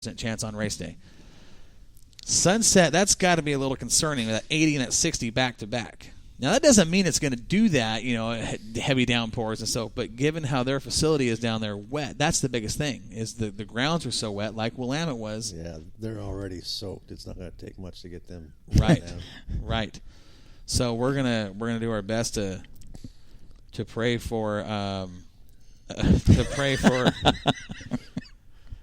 chance on race day. Sunset, that's got to be a little concerning with that 80 and that 60 back-to-back. Now, that doesn't mean it's going to do that, heavy downpours and so, but given how their facility is down there wet, that's the biggest thing, is the grounds are so wet, like Willamette was. Yeah, they're already soaked. It's not going to take much to get them right down. Right. So we're gonna do our best to pray for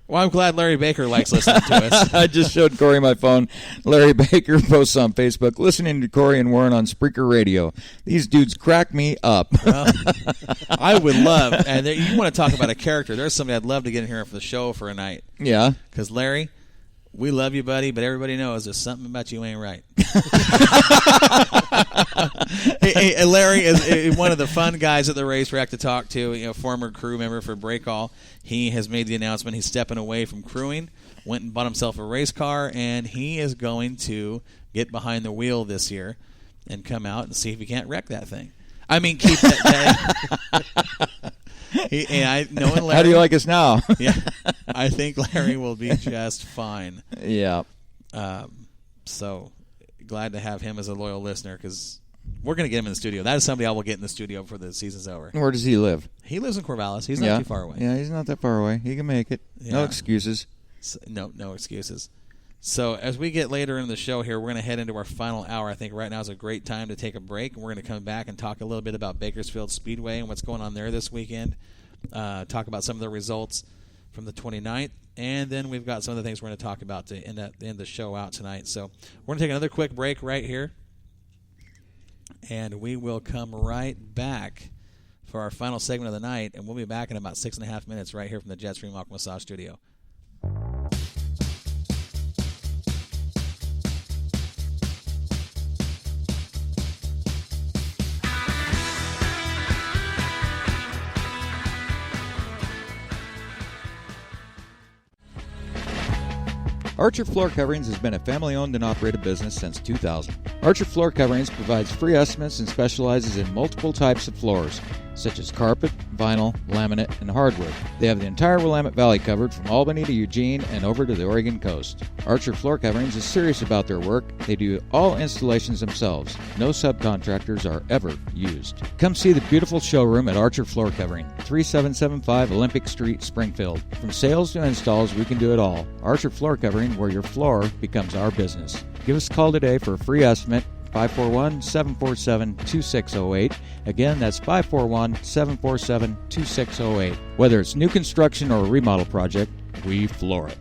Well, I'm glad Larry Baker likes listening to us. I just showed Corey my phone. Larry Baker posts on Facebook, listening to Corey and Warren on Spreaker Radio. These dudes crack me up. Well, I would love, and you want to talk about a character. There's somebody I'd love to get in here for the show for a night. Yeah. Because, Larry, we love you, buddy, but everybody knows there's something about you ain't right. Hey, Larry is one of the fun guys at the racetrack to talk to, former crew member for Breakall. He has made the announcement he's stepping away from crewing, went and bought himself a race car, and he is going to get behind the wheel this year and come out and see if he can't wreck that thing. I mean, keep that. Knowing Larry, how do you like us now? Yeah, I think Larry will be just fine. Yeah. So glad to have him as a loyal listener because we're going to get him in the studio. That is somebody I will get in the studio before the season's over. Where does he live? He lives in Corvallis. He's not too far away. Yeah, he's not that far away. He can make it. Yeah. No excuses. So, no excuses. So as we get later in the show here, we're going to head into our final hour. I think right now is a great time to take a break. We're going to come back and talk a little bit about Bakersfiels Speedway and what's going on there this weekend. Talk about some of the results from the 29th. And then we've got some of the things we're going to talk about to end the show out tonight. So we're going to take another quick break right here. And we will come right back for our final segment of the night. And we'll be back in about 6.5 minutes right here from the Jetstream Aqua Massage Studio. Archer Floor Coverings has been a family-owned and operated business since 2000. Archer Floor Coverings provides free estimates and specializes in multiple types of floors, such as carpet, vinyl, laminate, and hardwood. They have the entire Willamette Valley covered from Albany to Eugene and over to the Oregon coast. Archer Floor Coverings is serious about their work. They do all installations themselves. No subcontractors are ever used. Come see the beautiful showroom at Archer Floor Covering, 3775 Olympic Street, Springfield. From sales to installs, we can do it all. Archer Floor Covering, where your floor becomes our business. Give us a call today for a free estimate, 541-747-2608. Again, that's 541-747-2608. Whether it's new construction or a remodel project, we floor it.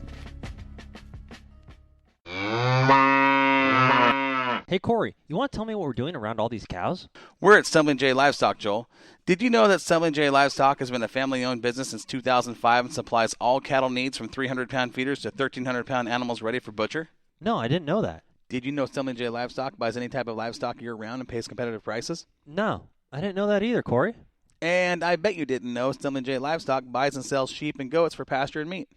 Hey, Corey, you want to tell me what we're doing around all these cows? We're at Stumbling J Livestock, Joel. Did you know that Stumbling J Livestock has been a family-owned business since 2005 and supplies all cattle needs from 300-pound feeders to 1,300-pound animals ready for butcher? No, I didn't know that. Did you know Stumbling J Livestock buys any type of livestock year-round and pays competitive prices? No, I didn't know that either, Corey. And I bet you didn't know Stumbling J Livestock buys and sells sheep and goats for pasture and meat.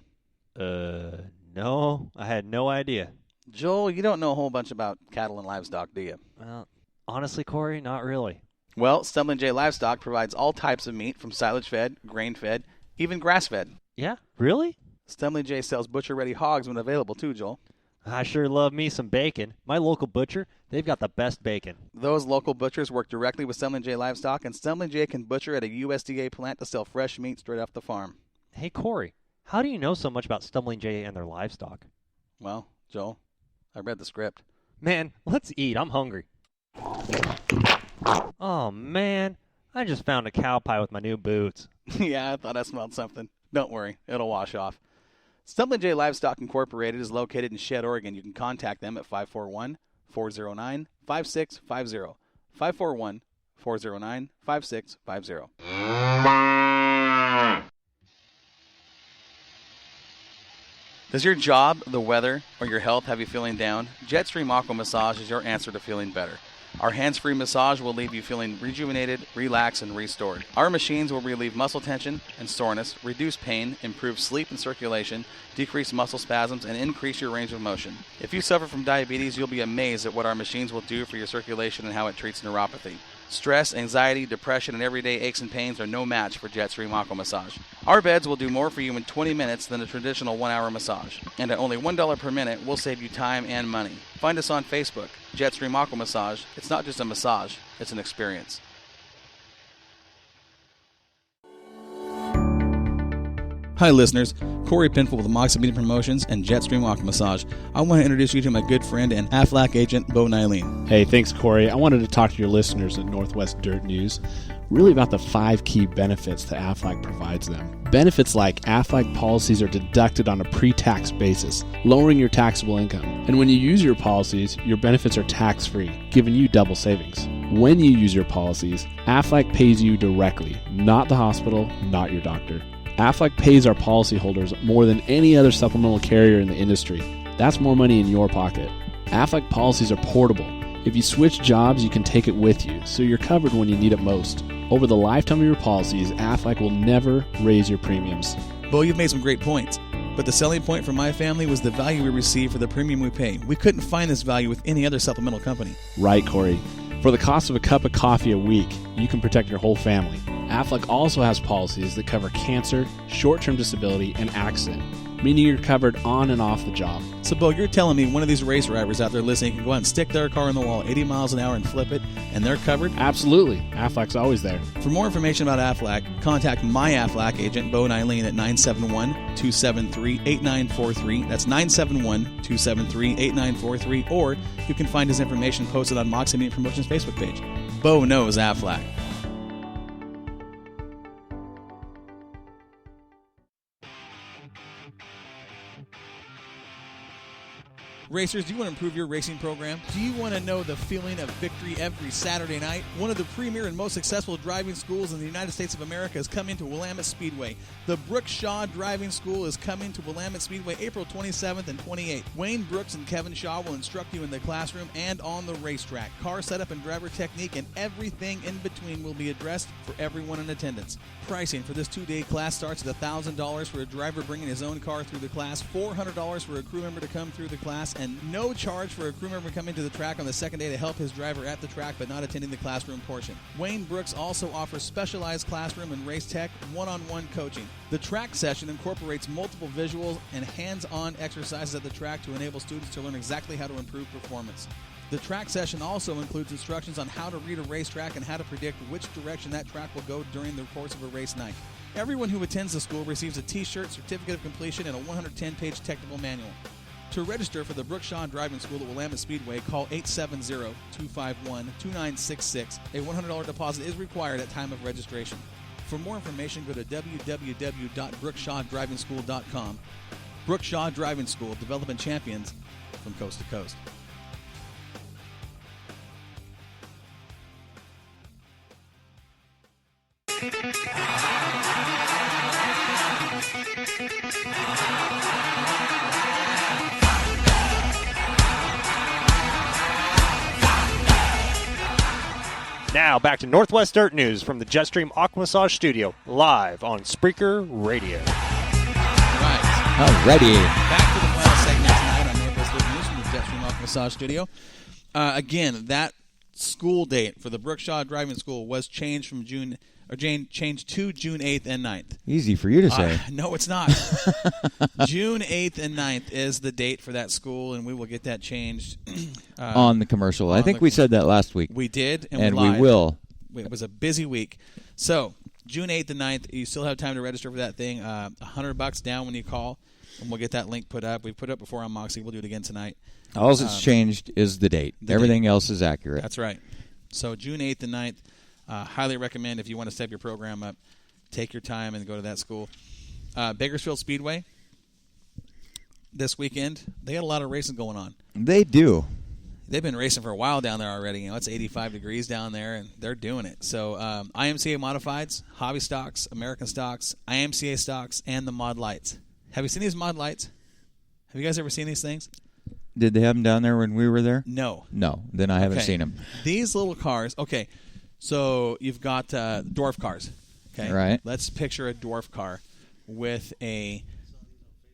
No, I had no idea. Joel, you don't know a whole bunch about cattle and livestock, do you? Well, honestly, Corey, not really. Well, Stumbling J Livestock provides all types of meat from silage-fed, grain-fed, even grass-fed. Yeah, really? Stumbling J sells butcher-ready hogs when available, too, Joel. I sure love me some bacon. My local butcher, they've got the best bacon. Those local butchers work directly with Stumbling J Livestock, and Stumbling J can butcher at a USDA plant to sell fresh meat straight off the farm. Hey, Corey, how do you know so much about Stumbling J and their livestock? Well, Joel, I read the script. Man, let's eat. I'm hungry. Oh, man. I just found a cow pie with my new boots. Yeah, I thought I smelled something. Don't worry. It'll wash off. Stumbling J Livestock Incorporated is located in Shedd, Oregon. You can contact them at 541-409-5650. 541-409-5650. Does your job, the weather, or your health have you feeling down? Jetstream Aqua Massage is your answer to feeling better. Our hands-free massage will leave you feeling rejuvenated, relaxed, and restored. Our machines will relieve muscle tension and soreness, reduce pain, improve sleep and circulation, decrease muscle spasms, and increase your range of motion. If you suffer from diabetes, you'll be amazed at what our machines will do for your circulation and how it treats neuropathy. Stress, anxiety, depression, and everyday aches and pains are no match for Jetstream Aqua Massage. Our beds will do more for you in 20 minutes than a traditional 1-hour massage. And at only $1 per minute, we'll save you time and money. Find us on Facebook, Jetstream Aqua Massage. It's not just a massage, it's an experience. Hi, listeners. Corey Pinfield with Moxie Media Promotions and Jetstream Aqua Massage. I want to introduce you to my good friend and Aflac agent, Bo Nylene. Hey, thanks, Corey. I wanted to talk to your listeners at Northwest Dirt News really about the 5 key benefits that Aflac provides them. Benefits like Aflac policies are deducted on a pre-tax basis, lowering your taxable income. And when you use your policies, your benefits are tax-free, giving you double savings. When you use your policies, Aflac pays you directly, not the hospital, not your doctor. Aflac pays our policyholders more than any other supplemental carrier in the industry. That's more money in your pocket. Aflac policies are portable. If you switch jobs, you can take it with you, so you're covered when you need it most. Over the lifetime of your policies, Aflac will never raise your premiums. Bo, you've made some great points. But the selling point for my family was the value we receive for the premium we pay. We couldn't find this value with any other supplemental company. Right, Corey. For the cost of a cup of coffee a week, you can protect your whole family. Aflac also has policies that cover cancer, short-term disability, and accident, meaning you're covered on and off the job. So, Bo, you're telling me one of these race drivers out there listening can go out and stick their car on the wall 80 miles an hour and flip it, and they're covered? Absolutely. Aflac's always there. For more information about Aflac, contact my Aflac agent, Bo Nylene, at 971-273-8943. That's 971-273-8943. Or you can find his information posted on Moxie Media Promotions Facebook page. Bo knows Aflac. Racers, do you want to improve your racing program? Do you want to know the feeling of victory every Saturday night? One of the premier and most successful driving schools in the United States of America is coming to Willamette Speedway. The Brooks Shaw Driving School is coming to Willamette Speedway April 27th and 28th. Wayne Brooks and Kevin Shaw will instruct you in the classroom and on the racetrack. Car setup and driver technique and everything in between will be addressed for everyone in attendance. Pricing for this 2-day class starts at $1,000 for a driver bringing his own car through the class, $400 for a crew member to come through the class, and no charge for a crew member coming to the track on the second day to help his driver at the track but not attending the classroom portion. Wayne Brooks also offers specialized classroom and race tech one-on-one coaching. The track session incorporates multiple visuals and hands-on exercises at the track to enable students to learn exactly how to improve performance. The track session also includes instructions on how to read a racetrack and how to predict which direction that track will go during the course of a race night. Everyone who attends the school receives a t-shirt, certificate of completion, and a 110-page technical manual. To register for the Brooks Shaw Driving School at Willamette Speedway, call 870-251-2966. A $100 deposit is required at time of registration. For more information, go to www.brookshawdrivingschool.com. Brooks Shaw Driving School, developing champions from coast to coast. Now back to Northwest Dirt News from the Jetstream Aqua Massage Studio, live on Spreaker Radio. Right. Alrighty. Back to the final segment tonight on Northwest Dirt News from the Jetstream Aqua Massage Studio. Again, that school date for the Brooks Shaw Driving School was changed from changed to June 8th and 9th. Easy for you to say. No, it's not. June 8th and 9th is the date for that school, and we will get that changed. On the commercial. I think we said that last week. We did, and we we will. It was a busy week. So, June 8th and 9th, you still have time to register for that thing. $100 down when you call, and we'll get that link put up. We've put it up before on Moxie. We'll do it again tonight. All that's changed is the date. Everything else is accurate. That's right. So, June 8th and 9th. Highly recommend if you want to step your program up, take your time and go to that school. Bakersfiels Speedway this weekend, they got a lot of racing going on. They do. They've been racing for a while down there already. It's 85 degrees down there, and they're doing it. So IMCA Modifieds, Hobby Stocks, American Stocks, IMCA Stocks, and the Mod Lights. Have you seen these Mod Lights? Have you guys ever seen these things? Did they have them down there when we were there? No. No, then I haven't seen them. These little cars, so you've got dwarf cars. Okay, right. Let's picture a dwarf car with a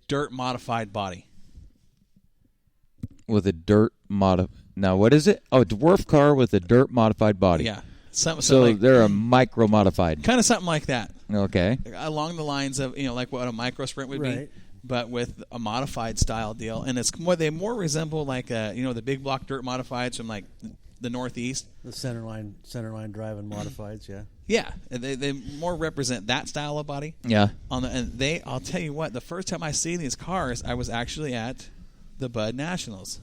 dirt modified body. With a dirt Now, what is it? Oh, a dwarf car with a dirt modified body. Yeah. So like, they're a micro modified. kind of something like that, Okay. along the lines of like what a micro sprint would be, Right. but with a modified style deal. And it's they more resemble like the big block dirt modifieds from like the Northeast. The center line driving modifieds, yeah. Yeah, they more represent that style of body. Yeah. I'll tell you what, the first time I seen these cars, I was actually at the Bud Nationals.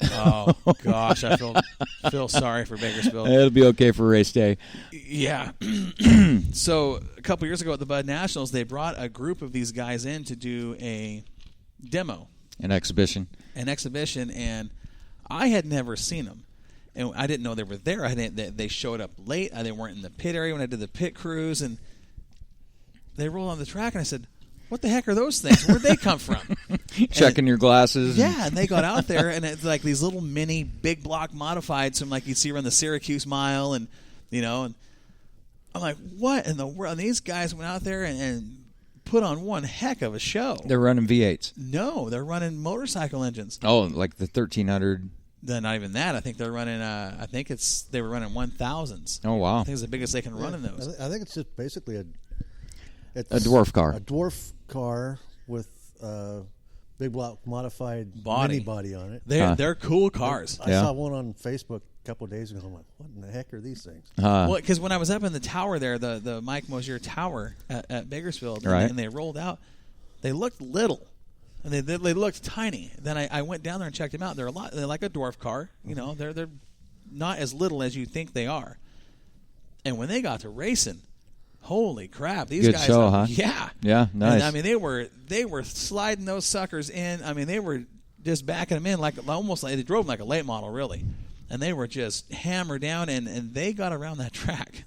Oh gosh, I feel sorry for Bakersfield. It'll be okay for race day. Yeah. So a couple years ago at the Bud Nationals, they brought a group of these guys in to do a demo, An exhibition. and I had never seen them, and I didn't know they were there. They showed up late. They weren't in the pit area when I did the pit cruise, and they rolled on the track, and I said, "What the heck are those things? Where'd they come from?" Checking your glasses. Yeah, and they got out there, and it's like these little mini big block modifieds from like you'd see around the Syracuse Mile, and and I'm like, what in the world? And these guys went out there and put on one heck of a show. They're running V8s. No, they're running motorcycle engines. Oh, like the 1300. Not even that. I think they're running. They were running 1000s. Oh, wow. I think it's the biggest they can run in those. I think it's just basically A dwarf car. A dwarf car with big block modified mini body on it. They're cool cars. I saw one on Facebook a couple of days ago. I'm like, what in the heck are these things? Well, because when I was up in the tower there, the Mike Mosier Tower at Bakersfield, Right. and they rolled out, they looked little, and they looked tiny. Then I went down there and checked them out. They're like a dwarf car. They're not as little as you think they are. And when they got to racing, holy crap! These Good guys, show, huh? Yeah, Yeah, nice. And, I mean, they were sliding those suckers in. I mean, they were just backing them in almost like they drove them like a late model, really. And they were just hammered down, and they got around that track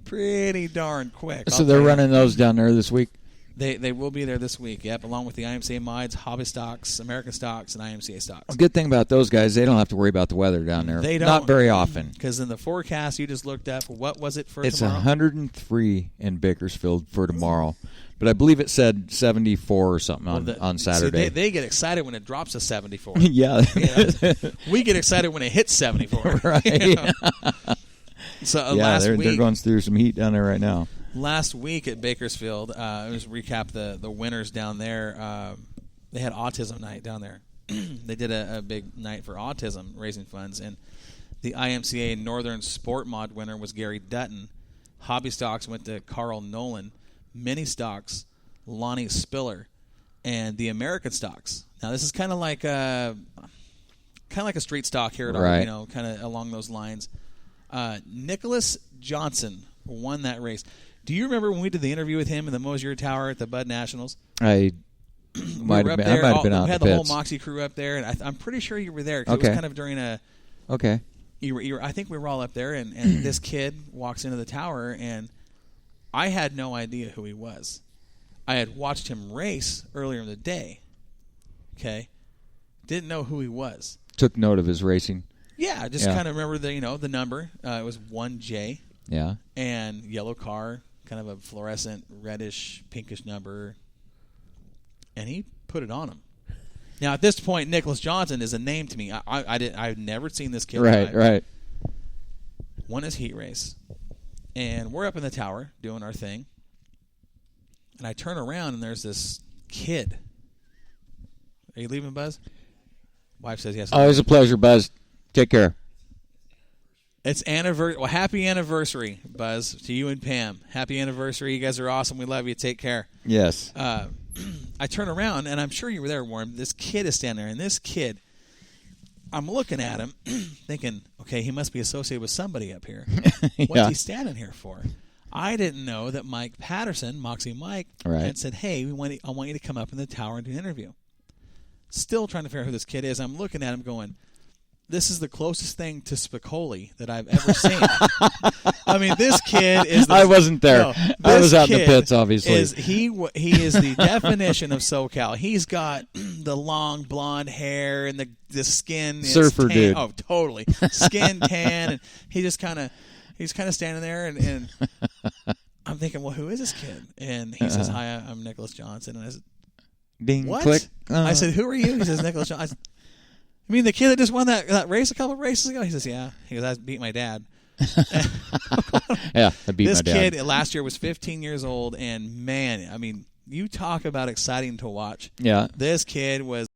pretty darn quick. So they're running those down there this week? They will be there this week, yep, along with the IMCA mods, hobby stocks, American stocks, and IMCA stocks. A good thing about those guys, they don't have to worry about the weather down there. They don't. Not very often. Because in the forecast you just looked up, what was it for It's tomorrow? 103 in Bakersfield for tomorrow. But I believe it said 74 or something on Saturday. See, they get excited when it drops to 74. Yeah. We get excited when it hits 74. Right. So Yeah, last they're week, going through some heat down there right now. Last week at Bakersfield, just recap the winners down there. They had autism night down there. They did a big night for autism, raising funds. And the IMCA Northern Sport Mod winner was Gary Dutton. Hobby stocks went to Carl Nolan. Mini stocks, Lonnie Spiller. And the American stocks. Now, this is kind of like a street stock here at Right. our, kind of along those lines. Nicholas Johnson won that race. Do you remember when we did the interview with him in the Mosier Tower at the Bud Nationals? I might have been out We in had the the whole pits. Moxie crew up there, and I'm pretty sure you were there. 'Cause Okay. It was kind of during a. Okay. I think we were all up there, and this kid walks into the tower, and I had no idea who he was. I had watched him race earlier in the day. Okay, didn't know who he was. Took note of his racing. Yeah, just kind of remember the number. It was 1J. Yeah. And yellow car, kind of a fluorescent reddish pinkish number, and he put it on him. Now at this point, Nicholas Johnson is a name to me. I've never seen this kid. Right. drive. Right. Won his heat race, and we're up in the tower doing our thing, and I turn around and there's this kid. Are you leaving, Buzz? Wife says yes. Always a pleasure, Buzz. Take care. It's anniversary. Well, happy anniversary, Buzz, to you and Pam. Happy anniversary. You guys are awesome. We love you. Take care. Yes. I turn around, and I'm sure you were there, Warren. This kid is standing there, and this kid, I'm looking at him thinking, okay, he must be associated with somebody up here. What's he standing here for? I didn't know that Mike Patterson, Moxie Mike, had said, hey, I want you to come up in the tower and do an interview. Still trying to figure out who this kid is. I'm looking at him going, this is the closest thing to Spicoli that I've ever seen. I mean, this kid is... I wasn't there. No, I was out in the pits, obviously. He is the definition of SoCal. He's got the long blonde hair and the skin. Surfer tan. dude. Oh, totally. Skin tan. And he's kind of standing there, and I'm thinking, well, who is this kid? And he says, hi, I'm Nicholas Johnson. And I said, Ding, what? click. I said, who are you? He says, Nicholas Johnson. I mean, the kid that just won that race a couple of races ago? He says, yeah. He goes, I beat my dad. Yeah, I beat This my dad. kid last year was 15 years old, and man, I mean, you talk about exciting to watch. Yeah. This kid was